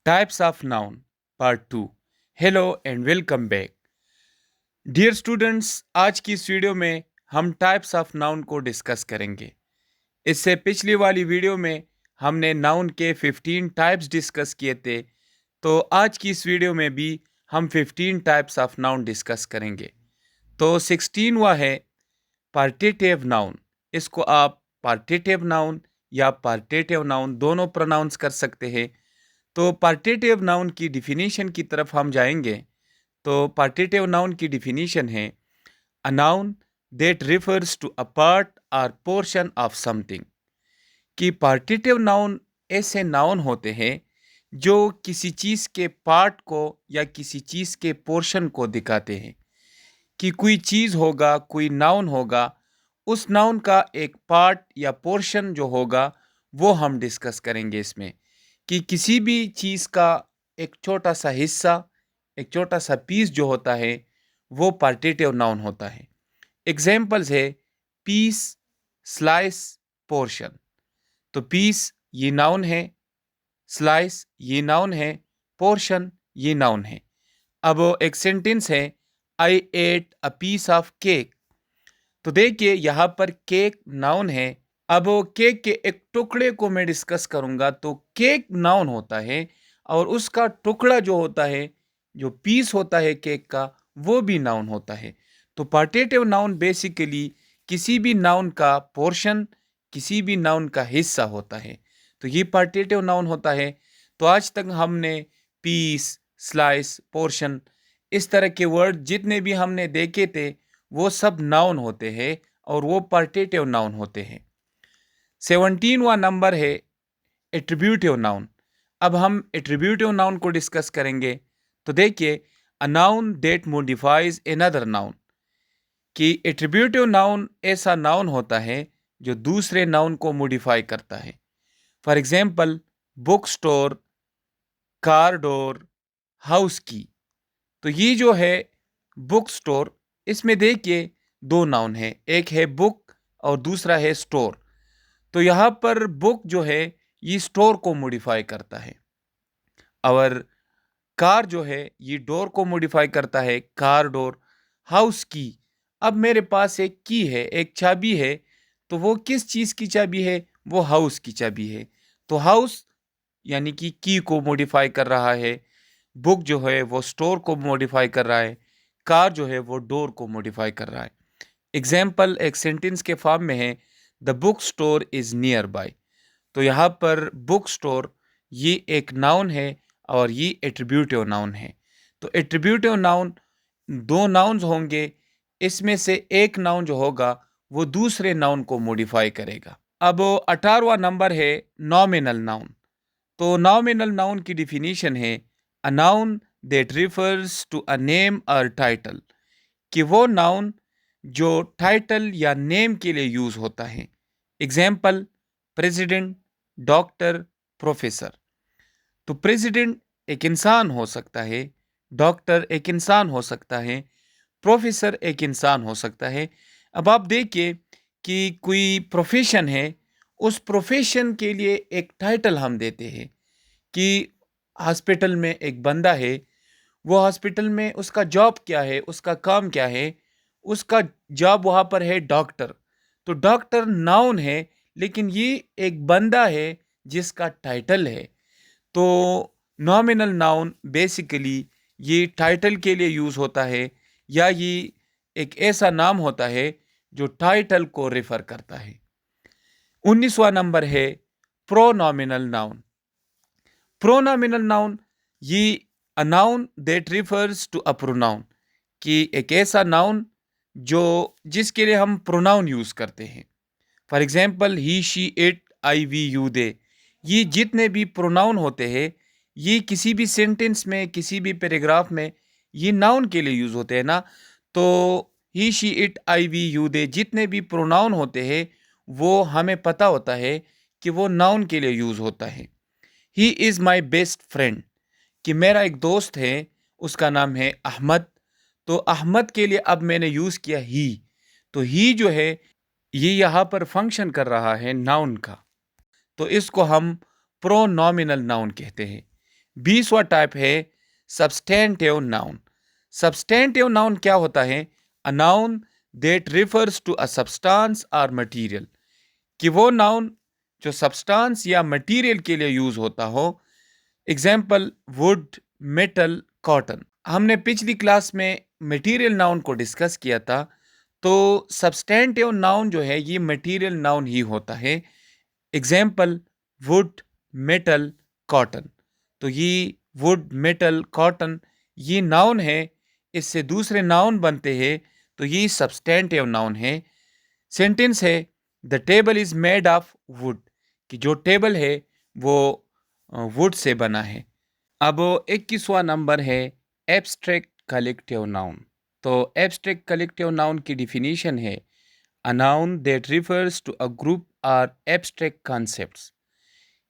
Types of Noun Part 2. Hello and welcome back. Dear students, आज की इस video में हम टाइप्स ऑफ नाउन को डिस्कस करेंगे। इससे पिछली वाली वीडियो में हमने नाउन के 15 टाइप्स डिस्कस किए थे, तो आज की इस वीडियो में भी हम 15 टाइप्स ऑफ नाउन डिस्कस करेंगे। तो 16वां है पार्टिटिव नाउन। इसको आप पार्टिटिव नाउन या पार्टिटिव नाउन दोनों प्रोनाउंस कर सकते हैं। तो पार्टिटिव नाउन की डिफिनीशन की तरफ हम जाएंगे। तो पार्टिटिव नाउन की डिफिनीशन है a noun that refers to a part और पोर्शन ऑफ समथिंग। कि पार्टिटिव नाउन ऐसे नाउन होते हैं जो किसी चीज़ के पार्ट को या किसी चीज़ के पोर्शन को दिखाते हैं। कि कोई चीज़ होगा, कोई नाउन होगा, उस नाउन का एक पार्ट या पोर्शन जो होगा वो हम डिस्कस करेंगे इसमें। कि किसी भी चीज़ का एक छोटा सा हिस्सा, एक छोटा सा पीस जो होता है वो पार्टिटिव नाउन होता है। एग्जाम्पल्स है पीस, स्लाइस, पोर्शन। तो पीस ये नाउन है, स्लाइस ये नाउन है, पोर्शन ये नाउन है। अब एक सेंटेंस है I ate a piece of cake. तो देखिए यहाँ पर केक नाउन है। अब केक के एक टुकड़े को मैं डिस्कस करूंगा। तो केक नाउन होता है और उसका टुकड़ा जो होता है, जो पीस होता है केक का, वो भी नाउन होता है। तो पार्टिटिव नाउन बेसिकली किसी भी नाउन का पोर्शन, किसी भी नाउन का हिस्सा होता है। तो ये पार्टिटिव नाउन होता है। तो आज तक हमने पीस, स्लाइस, पोर्शन, इस तरह के वर्ड जितने भी हमने देखे थे वो सब नाउन होते हैं और वो पार्टिटिव नाउन होते हैं। 17वां नंबर है एट्रीब्यूटिव नाउन। अब हम एट्रीब्यूटिव नाउन को डिस्कस करेंगे। तो देखिए अ noun that modifies another noun. कि एट्रीब्यूटिव नाउन ऐसा नाउन होता है जो दूसरे नाउन को मॉडिफाई करता है। For example book store, car door, house की। तो ये जो है बुक स्टोर, इसमें देखिए दो नाउन है, एक है बुक और दूसरा है स्टोर। तो यहाँ पर बुक जो है ये स्टोर को मॉडिफाई करता है और कार जो है ये डोर को मॉडिफाई करता है, कार डोर। हाउस की, अब मेरे पास एक की है, एक चाबी है। तो वो किस चीज़ की चाबी है? वो हाउस की चाबी है। तो हाउस यानी कि की को मॉडिफाई कर रहा है, बुक जो है वो स्टोर को मॉडिफाई कर रहा है, कार जो है वो डोर को मॉडिफाई कर रहा है। एग्जाम्पल एक सेंटेंस के फॉर्म में है the book store is near by. तो यहाँ पर बुक स्टोर ये एक नाउन है और ये एट्रीब्यूटिव नाउन है। तो एट्रीब्यूटिव नाउन दो नाउन्स होंगे, इसमें से एक नाउन जो होगा वो दूसरे नाउन को मॉडिफाई करेगा। अब 18वां नंबर है नॉमिनल नाउन। तो नॉमिनल नाउन की डिफिनीशन है a noun that refers to a name और टाइटल। कि वो नाउन जो टाइटल या नेम के लिए यूज होता है। Example president, doctor, professor. तो प्रेसिडेंट एक इंसान हो सकता है, डॉक्टर एक इंसान हो सकता है, प्रोफेसर एक इंसान हो सकता है। अब आप देखिए कि कोई प्रोफेशन है, उस प्रोफेशन के लिए एक टाइटल हम देते हैं। कि हॉस्पिटल में एक बंदा है, वो हॉस्पिटल में उसका जॉब क्या है, उसका काम क्या है? उसका जॉब वहाँ पर है डॉक्टर। तो डॉक्टर नाउन है, लेकिन ये एक बंदा है जिसका टाइटल है। तो नॉमिनल नाउन बेसिकली ये टाइटल के लिए यूज होता है या ये एक ऐसा नाम होता है जो टाइटल को रेफर करता है। 19वां नंबर है प्रोनॉमिनल नाउन। प्रोनॉमिनल नाउन ये a noun that refers to a pronoun. कि एक ऐसा नाउन जो जिसके लिए हम प्रोनाउन यूज करते हैं। For example he, she, it, I, we, you, they. ये जितने भी प्रोनाउन होते हैं ये किसी भी सेंटेंस में, किसी भी पैराग्राफ में ये नाउन के लिए यूज होते हैं ना। तो he, she, it, I, we, you, they जितने भी प्रोनाउन होते हैं वो हमें पता होता है कि वो नाउन के लिए यूज होता है। He is my best friend. कि मेरा एक दोस्त है, उसका नाम है अहमद। तो अहमद के लिए अब मैंने यूज़ किया ही। तो ही जो है ये यहाँ पर फंक्शन कर रहा है नाउन का। तो इसको हम प्रोनॉमिनल नाउन कहते हैं। 20वां टाइप है सब्सटेंटिव नाउन। सब्सटेंटिव नाउन क्या होता है? A noun that refers to a substance और मटेरियल, कि वो नाउन जो सब्सटेंस या मटेरियल के लिए यूज होता हो। Example would, metal, cotton. हमने पिछली क्लास में मटेरियल नाउन को डिस्कस किया था। तो सब्सटेंटिव नाउन जो है ये मटेरियल नाउन ही होता है। Example would, metal, cotton. तो ये वुड, मेटल, कॉटन ये नाउन है, इससे दूसरे नाउन बनते हैं, तो ये सब्सटेंटिव नाउन है। सेंटेंस है the table is made of would, कि जो टेबल है वो वुड से बना है। अब 21वां नंबर है एब्स्ट्रैक्ट कलेक्टिव नाउन। तो एब्स्ट्रैक्ट कलेक्टिव नाउन की डिफिनीशन है a noun that refers to a group और एब्स्ट्रैक्ट कॉन्सेप्ट्स,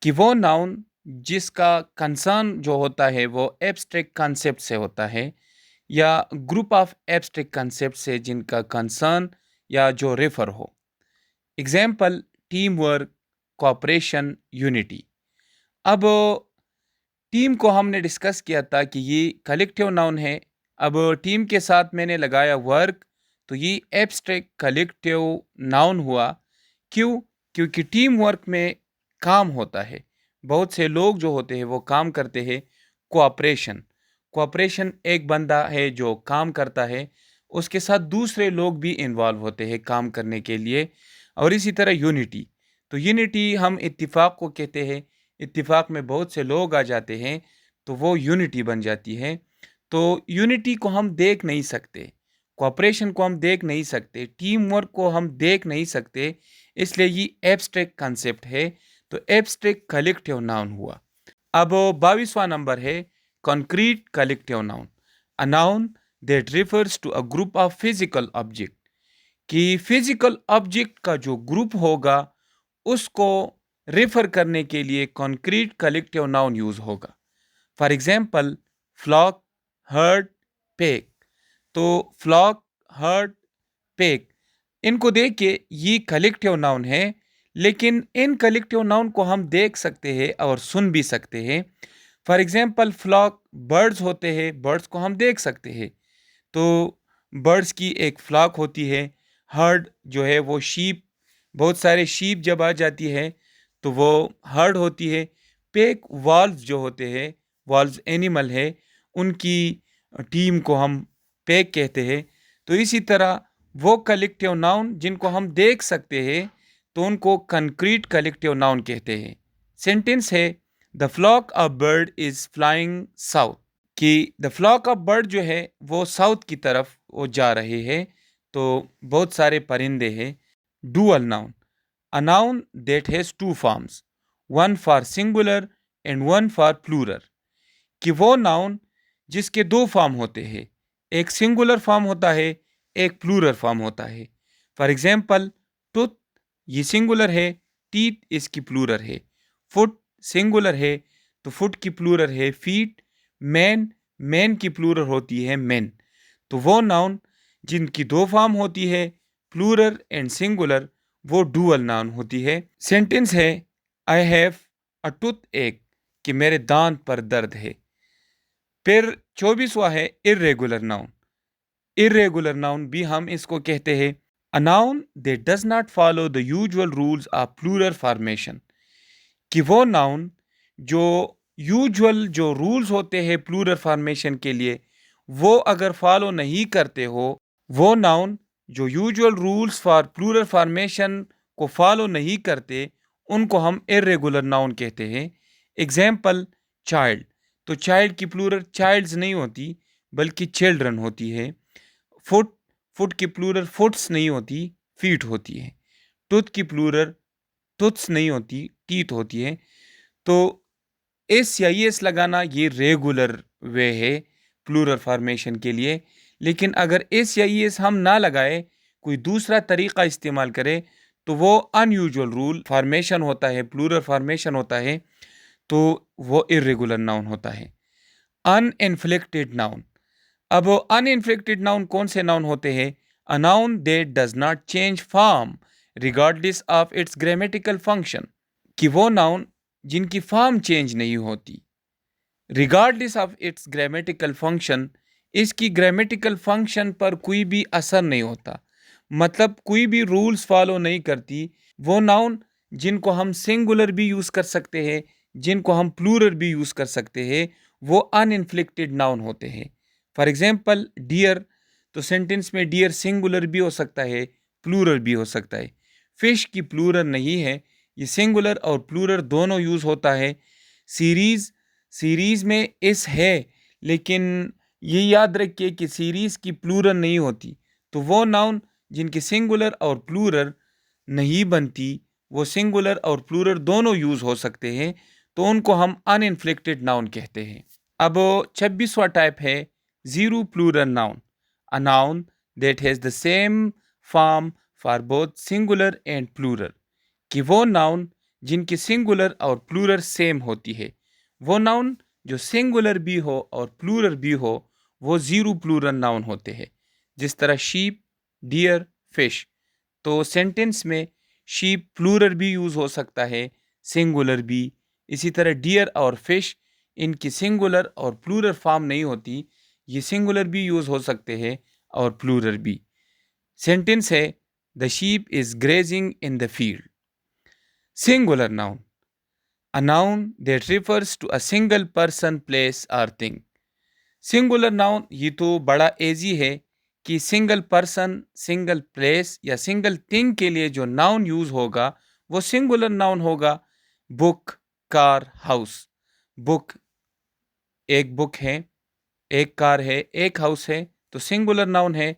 कि वो नाउन जिसका कंसर्न जो होता है वो एब्स्ट्रैक्ट कॉन्सेप्ट से होता है, या ग्रुप ऑफ एब्स्ट्रैक्ट कॉन्सेप्ट से जिनका कंसर्न या जो रेफर हो। Example team work, cooperation, unity. अब टीम को हमने डिस्कस किया था कि ये कलेक्टिव नाउन है। अब टीम के साथ मैंने लगाया वर्क, तो ये एब्स्ट्रैक्ट कलेक्टिव नाउन हुआ। क्यों? क्योंकि टीम वर्क में काम होता है, बहुत से लोग जो होते हैं वो काम करते हैं। कोऑपरेशन, कोऑपरेशन एक बंदा है जो काम करता है, उसके साथ दूसरे लोग भी इन्वॉल्व होते हैं काम करने के लिए। और इसी तरह यूनिटी, तो यूनिटी हम इत्तिफाक को कहते हैं। इत्तिफाक में बहुत से लोग आ जाते हैं तो वो यूनिटी बन जाती है। तो यूनिटी को हम देख नहीं सकते, कोऑपरेशन को हम देख नहीं सकते, टीम वर्क को हम देख नहीं सकते, इसलिए ये एब्स्ट्रैक्ट कंसेप्ट है। तो एब्स्ट्रैक्ट कलेक्टिव नाउन हुआ। अब 22वां नंबर है concrete collective noun. A noun that refers to a group of physical object, कि फिजिकल ऑब्जेक्ट का जो ग्रुप होगा उसको रेफर करने के लिए कॉन्क्रीट कलेक्टिव नाउन यूज होगा। For example flock, herd, pack. तो फ्लॉक, हर्ड, पेक, इनको देख के ये कलेक्टिव नाउन है, लेकिन इन कलेक्टिव नाउन को हम देख सकते हैं और सुन भी सकते हैं। फॉर एग्जाम्पल फ्लॉक बर्ड्स होते हैं, बर्ड्स को हम देख सकते हैं, तो बर्ड्स की एक फ्लॉक होती है। हर्ड जो है वो शीप, बहुत सारे शीप जब आ जाती है तो वो हर्ड होती है। पेक वॉल्व्स जो होते हैं, वॉल्व्स एनिमल है, उनकी टीम को हम पेक कहते हैं। तो इसी तरह वो कलेक्टिव नाउन जिनको हम देख सकते हैं तो उनको कंक्रीट कलेक्टिव नाउन कहते हैं। सेंटेंस है the flock of bird is flying south, कि द फ्लॉक ऑफ बर्ड जो है वो साउथ की तरफ वो जा रहे हैं। तो बहुत सारे परिंदे हैं। Dual noun, a noun that has two forms, one for singular and one for plural, कि वो नाउन जिसके दो फॉर्म होते हैं, एक सिंगुलर फॉर्म होता है, एक प्लूरल फॉर्म होता है। फॉर एग्जाम्पल टूथ, ये सिंगुलर है, टीथ इसकी प्लूरल है। फुट सिंगुलर है तो फुट की प्लूरल है फीट। मैन, मैन की प्लूरल होती है मैन। तो वो नाउन जिनकी दो फॉर्म होती है, प्लूरल एंड सिंगुलर, वो डुअल नाउन होती है। सेंटेंस है आई हैव अ टूथ एक, कि मेरे दांत पर दर्द है। फिर 24वां है इर्रेगुलर नाउन। इर्रेगुलर नाउन भी हम इसको कहते हैं a noun that does not follow the usual rules of plural formation, कि वो नाउन जो यूजुअल जो रूल्स होते हैं प्लूरल फॉर्मेशन के लिए वो अगर फॉलो नहीं करते हो, वो नाउन जो usual rules for plural formation को फॉलो नहीं करते, उनको हम इर्रेगुलर नाउन कहते हैं। एग्जाम्पल चाइल्ड, तो चाइल्ड की प्लूरल चाइल्ड्स नहीं होती बल्कि चिल्ड्रन होती है। फुट, फुट की प्लूरल फुट्स नहीं होती, फीट होती है। टूथ की प्लूरल टूथ्स नहीं होती, टीथ होती है। तो एस या ई एस लगाना ये रेगुलर वे है प्लूरल फॉर्मेशन के लिए। लेकिन अगर एस या ई एस हम ना लगाए, कोई दूसरा तरीका इस्तेमाल करें, तो वो अनयूजुअल रूल फॉर्मेशन होता है, प्लूरल फॉर्मेशन होता है, तो वो इरेगुलर नाउन होता है। अनइन्फ्लेक्टेड नाउन, अब अनइन्फ्लेक्टेड नाउन कौन से नाउन होते हैं? A noun that does not change form regardless of its grammatical function, कि वो नाउन जिनकी फॉर्म चेंज नहीं होती, regardless of its grammatical function, इसकी ग्रामेटिकल फंक्शन पर कोई भी असर नहीं होता, मतलब कोई भी रूल्स फॉलो नहीं करती। वो नाउन जिनको हम सिंगुलर भी यूज़ कर सकते हैं, जिनको हम प्लूरल भी यूज़ कर सकते हैं, वो अनइन्फ्लिक्टेड नाउन होते हैं। फॉर एग्जांपल डियर, तो सेंटेंस में डियर सिंगुलर भी हो सकता है, प्लूरल भी हो सकता है। फिश की प्लूरल नहीं है, ये सिंगुलर और प्लूरल दोनों यूज़ होता है। सीरीज़, सीरीज़ में इस है, लेकिन ये याद रखिए कि सीरीज़ की प्लूरल नहीं होती। तो वो नाउन जिनकी सिंगुलर और प्लूरल नहीं बनती, वो सिंगुलर और प्लूरल दोनों यूज़ हो सकते हैं, तो उनको हम अनइन्फ्लिक्टेड नाउन कहते हैं। अब 26वां टाइप है zero plural noun, a noun that has the same form for both singular and plural. कि वो नाउन जिनकी सिंगुलर और प्लूरल सेम होती है, वो नाउन जो सिंगुलर भी हो और प्लूरल भी हो, वो ज़ीरो प्लूरल नाउन होते हैं। जिस तरह शीप, डियर, फिश, तो सेंटेंस में शीप प्लूरल भी यूज़ हो सकता है, सिंगुलर भी। इसी तरह डियर और फिश, इनकी सिंगुलर और प्लूरल फॉर्म नहीं होती, ये सिंगुलर भी यूज़ हो सकते हैं और प्लूरल भी। सेंटेंस है the sheep is grazing in the field. Singular noun, a noun that refers to a single person, place or thing। Singular noun ये तो बड़ा एजी है कि सिंगल पर्सन, सिंगल प्लेस या सिंगल थिंग के लिए जो नाउन यूज होगा वो सिंगुलर नाउन होगा। Book, car, house. बुक, एक बुक है, एक कार है, एक हाउस है, तो सिंगुलर नाउन है।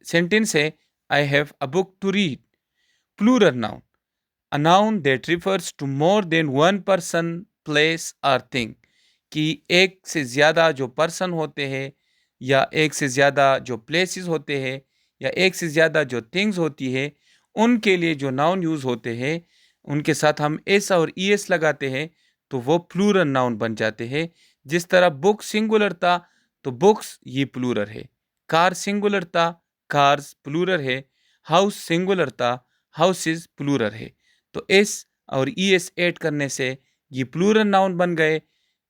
सेंटेंस है I have a book to read. Plural noun, a noun that refers to more than one person, place or thing। कि एक से ज़्यादा जो पर्सन होते हैं, या एक से ज़्यादा जो प्लेसेस होते हैं, या एक से ज़्यादा जो थिंग्स होती है, उनके लिए जो नाउन यूज़ होते हैं, उनके साथ हम एस और ई एस लगाते हैं, तो वो प्लूरल नाउन बन जाते हैं। जिस तरह बुक सिंगुलर था, तो बुक्स ये प्लूरल है। कार सिंगुलर था, कार्स प्लूरल है। हाउस सिंगुलर था, हाउसेस प्लूरल है। तो एस और ई एस ऐड करने से ये प्लूरल नाउन बन गए।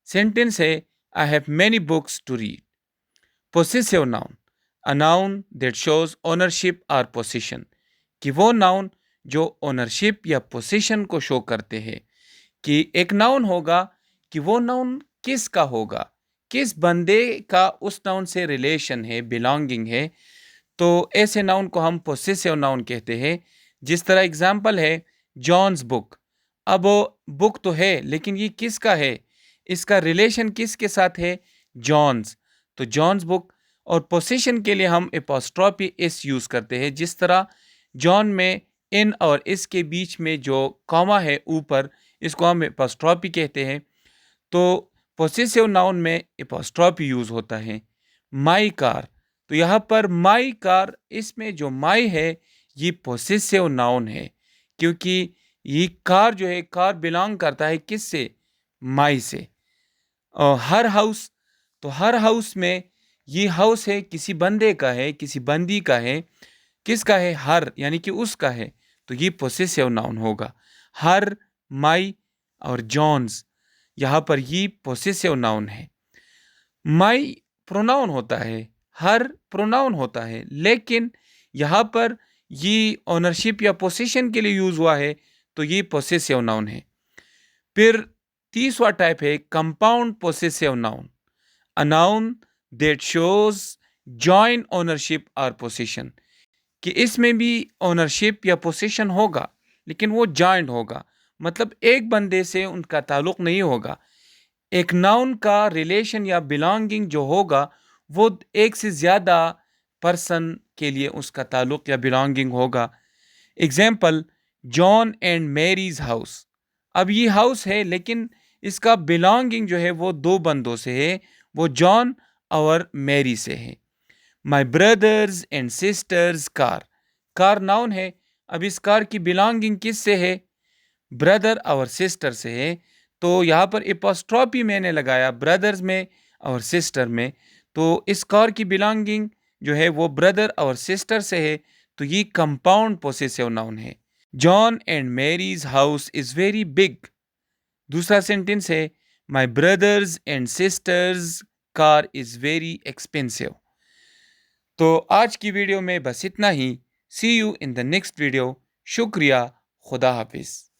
सेंटेंस है I have many books to read. Possessive noun, a noun that shows ownership और पोसेशन। कि वो नाउन जो ओनरशिप या पोसेशन को शो करते हैं। कि एक नाउन होगा कि वो नाउन किसका होगा, किस बंदे का उस नाउन से रिलेशन है, बिलोंगिंग है, तो ऐसे नाउन को हम पोसेसिव नाउन कहते हैं। जिस तरह एग्जाम्पल है जॉन्स बुक। अब बुक तो है, लेकिन ये किसका है, इसका रिलेशन किसके साथ है, जॉन्स। तो जॉन्स बुक। और पोसेशन के लिए हम एपोस्ट्रॉफी एस यूज़ करते हैं। जिस तरह जॉन में इन और इस के बीच में जो कॉमा है ऊपर, इसको हम एपोस्ट्रॉफी कहते हैं। तो पोसेसिव नाउन में एपोस्ट्रॉफी यूज़ होता है। माई कार, तो यहाँ पर माई कार, इसमें जो माई है ये पोसेसिव नाउन है, क्योंकि ये कार जो है, कार बिलोंग करता है किससे, माई से। और हर हाउस, तो हर हाउस में ये हाउस है किसी बंदे का है, किसी बंदी का है। किसका है, हर, यानी कि उसका है, तो ये पोसेसिव नाउन होगा। हर, माई और जॉन्स, यहाँ पर ये पोसेसिव नाउन है। माई प्रोनाउन होता है, हर प्रोनाउन होता है, लेकिन यहाँ पर ये ओनरशिप या पोसेशन के लिए यूज हुआ है, तो ये पोसेसिव नाउन है। फिर 30वां टाइप है compound possessive noun, a noun that shows joint ownership और पोसेशन। कि इसमें भी ओनरशिप या पोसेशन होगा, लेकिन वो जॉइंट होगा, मतलब एक बंदे से उनका ताल्लुक नहीं होगा। एक नाउन का रिलेशन या बिलोंगिंग जो होगा, वो एक से ज़्यादा पर्सन के लिए उसका ताल्लुक या बिलोंगिंग होगा। Example John and Mary's house. अब ये हाउस है, लेकिन इसका बिलोंगिंग जो है वो दो बंदों से है, वो जॉन और मैरी से है। My brothers and sisters car, car noun है। अब इस कार की बिलोंगिंग किस से है, ब्रदर और सिस्टर से है। तो यहाँ पर एपोस्ट्रॉफी मैंने लगाया ब्रदर्स में और सिस्टर में, तो इस कार की बिलोंगिंग जो है वो ब्रदर और सिस्टर से है, तो ये कंपाउंड पोसेसिव नाउन है। John and Mary's house is very big. दूसरा सेंटेंस है my brothers and sisters car is very expensive. तो आज की वीडियो में बस इतना ही। See you in the next video. शुक्रिया। खुदा हाफिज़।